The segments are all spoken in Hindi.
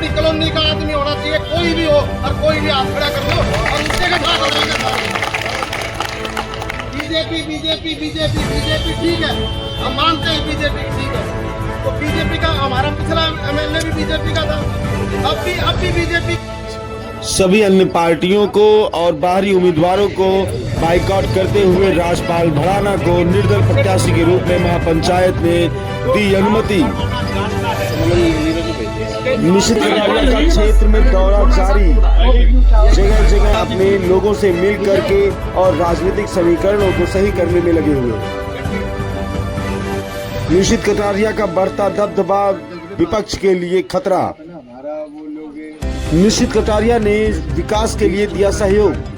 अपनी कॉलोनी का आदमी होना चाहिए, कोई भी हो और कोई भी हाथ खड़ा कर दो और उसके के साथ बीजेपी बीजेपी बीजेपी बीजेपी ठीक है, हम मानते हैं बीजेपी ठीक है। तो बीजेपी का हमारा पिछला एमएलए भी बीजेपी का था, अब भी बीजेपी। सभी अन्य पार्टियों को और बाहरी उम्मीदवारों को बाइकआउट करते हुए राजपाल भड़ाना को निर्दल प्रत्याशी के रूप में महापंचायत ने दी अनुमति। निश्चित कटारिया का क्षेत्र में दौरा जारी, जगह जगह अपने लोगों से मिल करके और राजनीतिक समीकरणों को सही करने में लगे हुए। निश्चित कटारिया का बढ़ता दबदबा विपक्ष के लिए खतरा। निश्चित कटारिया ने विकास के लिए दिया सहयोग।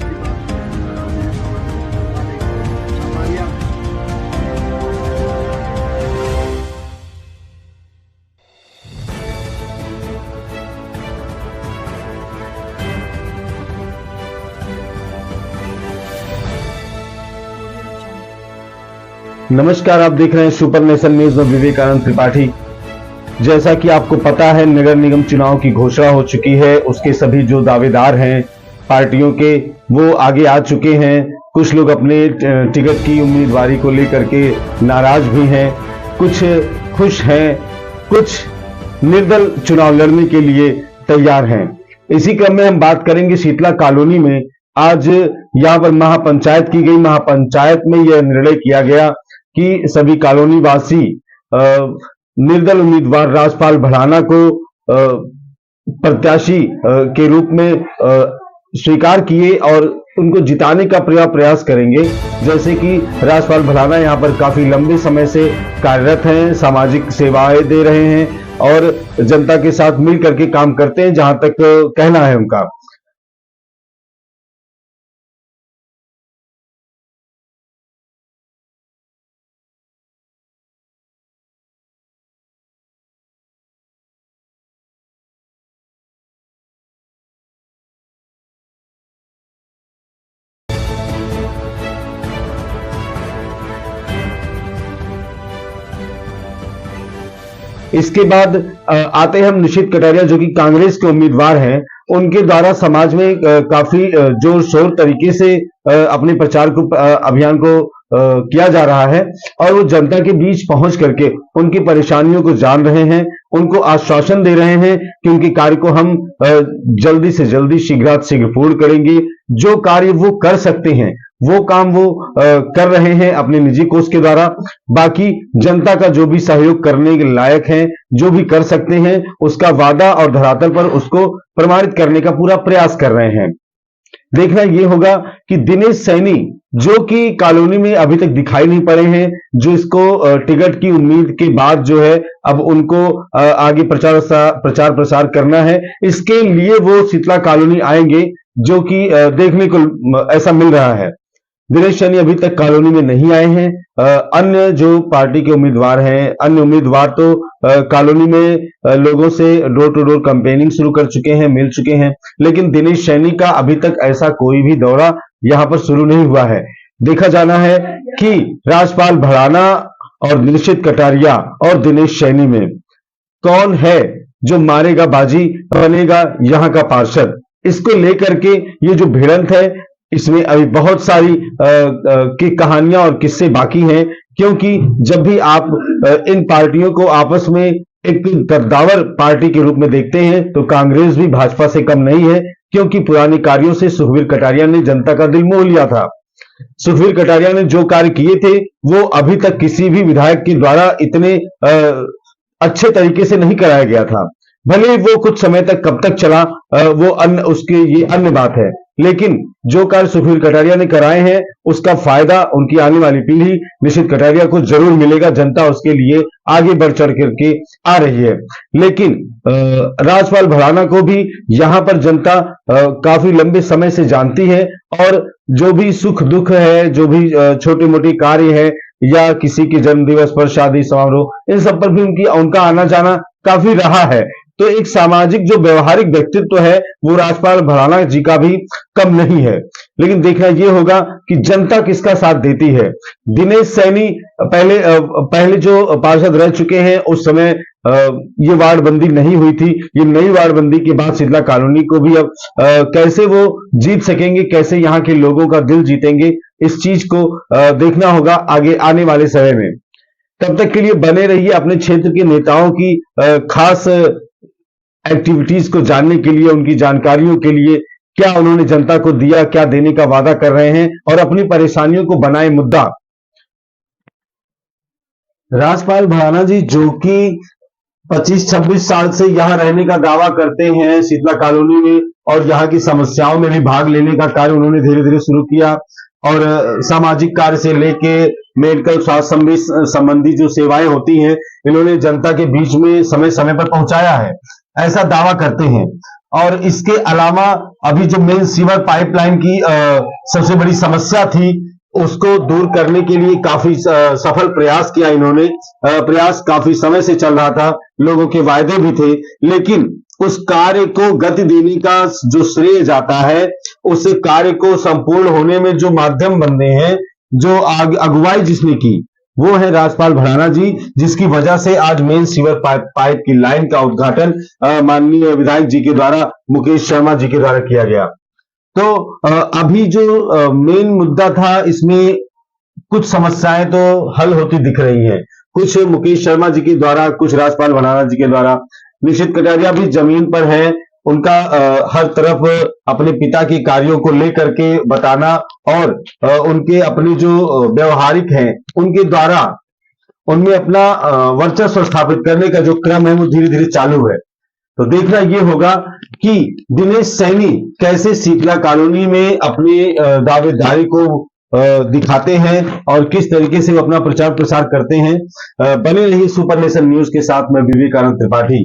नमस्कार, आप देख रहे हैं सुपर नेशन न्यूज में विवेकानंद त्रिपाठी। जैसा कि आपको पता है, नगर निगम चुनाव की घोषणा हो चुकी है। उसके सभी जो दावेदार हैं पार्टियों के, वो आगे आ चुके हैं। कुछ लोग अपने टिकट की उम्मीदवारी को लेकर के नाराज भी हैं, कुछ खुश हैं, कुछ निर्दल चुनाव लड़ने के लिए तैयार हैं। इसी क्रम में हम बात करेंगे शीतला कॉलोनी में। आज यहाँ पर महापंचायत की गई। महापंचायत में यह निर्णय किया गया कि सभी कॉलोनी वासी निर्दल उम्मीदवार राजपाल भड़ाना को प्रत्याशी के रूप में स्वीकार किए और उनको जिताने का प्रयास करेंगे। जैसे कि राजपाल भड़ाना यहाँ पर काफी लंबे समय से कार्यरत हैं, सामाजिक सेवाएं दे रहे हैं और जनता के साथ मिल करके काम करते हैं, जहां तक कहना है उनका। इसके बाद आते हैं हम निश्चित कटारिया, जो कि कांग्रेस के उम्मीदवार हैं। उनके द्वारा समाज में काफी जोर शोर तरीके से अपने प्रचार को अभियान को किया जा रहा है और वो जनता के बीच पहुंच करके उनकी परेशानियों को जान रहे हैं, उनको आश्वासन दे रहे हैं कि उनके कार्य को हम जल्दी से जल्दी शीघ्रातिशीघ्र पूर्ण करेंगे। जो कार्य वो कर सकते हैं वो काम वो कर रहे हैं अपने निजी कोष के द्वारा। बाकी जनता का जो भी सहयोग करने के लायक है, जो भी कर सकते हैं, उसका वादा और धरातल पर उसको प्रमाणित करने का पूरा प्रयास कर रहे हैं। देखना यह होगा कि दिनेश सैनी, जो कि कॉलोनी में अभी तक दिखाई नहीं पड़े हैं, जो इसको टिकट की उम्मीद के बाद जो है अब उनको आगे प्रचार प्रसार करना है, इसके लिए वो शीतला कॉलोनी आएंगे, जो कि देखने को ऐसा मिल रहा है। दिनेश सैनी अभी तक कॉलोनी में नहीं आए हैं। अन्य जो पार्टी के उम्मीदवार हैं, अन्य उम्मीदवार तो कॉलोनी में लोगों से डोर टू डोर कैंपेनिंग शुरू कर चुके हैं, मिल चुके हैं, लेकिन दिनेश सैनी का अभी तक ऐसा कोई भी दौरा यहां पर शुरू नहीं हुआ है। देखा जाना है कि राजपाल भड़ाना और निश्चित कटारिया और दिनेश सैनी में कौन है जो मारेगा बाजी, बनेगा यहां का पार्षद। इसको लेकर के ये जो भिड़ंत है, इसमें अभी बहुत सारी की कहानियां और किस्से बाकी हैं, क्योंकि जब भी आप इन पार्टियों को आपस में एक कद्दावर पार्टी के रूप में देखते हैं तो कांग्रेस भी भाजपा से कम नहीं है, क्योंकि पुराने कार्यों से सुखबीर कटारिया ने जनता का दिल मोह लिया था। सुखबीर कटारिया ने जो कार्य किए थे वो अभी तक किसी भी विधायक के द्वारा इतने अच्छे तरीके से नहीं कराया गया था। भले वो कुछ समय तक कब तक चला वो ये अन्य बात है, लेकिन जो कार्य सुखबीर कटारिया ने कराए हैं उसका फायदा उनकी आने वाली पीढ़ी निश्चित कटारिया को जरूर मिलेगा। जनता उसके लिए आगे बढ़ चढ़ करके आ रही है। लेकिन राजपाल भड़ाना को भी यहां पर जनता काफी लंबे समय से जानती है और जो भी सुख दुख है, जो भी छोटे मोटे कार्य है या किसी के जन्म दिवस पर शादी समारोह, इन सब पर भी उनका आना जाना काफी रहा है। तो एक सामाजिक जो व्यवहारिक व्यक्तित्व है वो राजपाल भड़ाना जी का भी कम नहीं है। लेकिन देखना यह होगा कि जनता किसका साथ देती है। दिनेश सैनी पहले जो पार्षद रह चुके हैं, उस समय ये वार्ड बंदी नहीं हुई थी। ये नई वार्ड बंदी के बाद शीतला कॉलोनी को भी अब कैसे वो जीत सकेंगे, कैसे यहाँ के लोगों का दिल जीतेंगे, इस चीज को देखना होगा आगे आने वाले समय में। तब तक के लिए बने रहिए अपने क्षेत्र के नेताओं की खास एक्टिविटीज को जानने के लिए, उनकी जानकारियों के लिए, क्या उन्होंने जनता को दिया, क्या देने का वादा कर रहे हैं और अपनी परेशानियों को बनाए मुद्दा। राजपाल भड़ाना जी जो कि 25-26 साल से यहां रहने का दावा करते हैं शीतला कॉलोनी में, और यहाँ की समस्याओं में भी भाग लेने का कार्य उन्होंने धीरे धीरे शुरू किया, और सामाजिक कार्य से लेके मेडिकल स्वास्थ्य संबंधी जो सेवाएं होती हैं, इन्होंने जनता के बीच में समय समय पर पहुंचाया है, ऐसा दावा करते हैं। और इसके अलावा अभी जो मेन सीवर पाइपलाइन की सबसे बड़ी समस्या थी, उसको दूर करने के लिए काफी सफल प्रयास किया इन्होंने। प्रयास काफी समय से चल रहा था, लोगों के वायदे भी थे, लेकिन उस कार्य को गति देने का जो श्रेय जाता है, उस कार्य को संपूर्ण होने में जो माध्यम बने हैं, जो अगुवाई जिसने की, वो है राजपाल भड़ाना जी, जिसकी वजह से आज मेन सीवर पाइप की लाइन का उद्घाटन माननीय विधायक जी के द्वारा, मुकेश शर्मा जी के द्वारा किया गया। तो अभी जो मेन मुद्दा था, इसमें कुछ समस्याएं तो हल होती दिख रही हैं, कुछ मुकेश शर्मा जी के द्वारा, कुछ राजपाल भड़ाना जी के द्वारा। निशित कटारिया भी जमीन पर है, उनका हर तरफ अपने पिता के कार्यों को लेकर के बताना, और उनके अपने जो व्यवहारिक हैं उनके द्वारा उनमें अपना वर्चस्व स्थापित करने का जो क्रम है वो धीरे धीरे चालू है। तो देखना ये होगा कि दिनेश सैनी कैसे शीतला कॉलोनी में अपनी दावेदारी को दिखाते हैं और किस तरीके से वो अपना प्रचार प्रसार करते हैं। बने रहिए सुपर नेशन न्यूज के साथ। मैं विवेकानंद त्रिपाठी,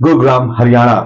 गुरुग्राम, हरियाणा।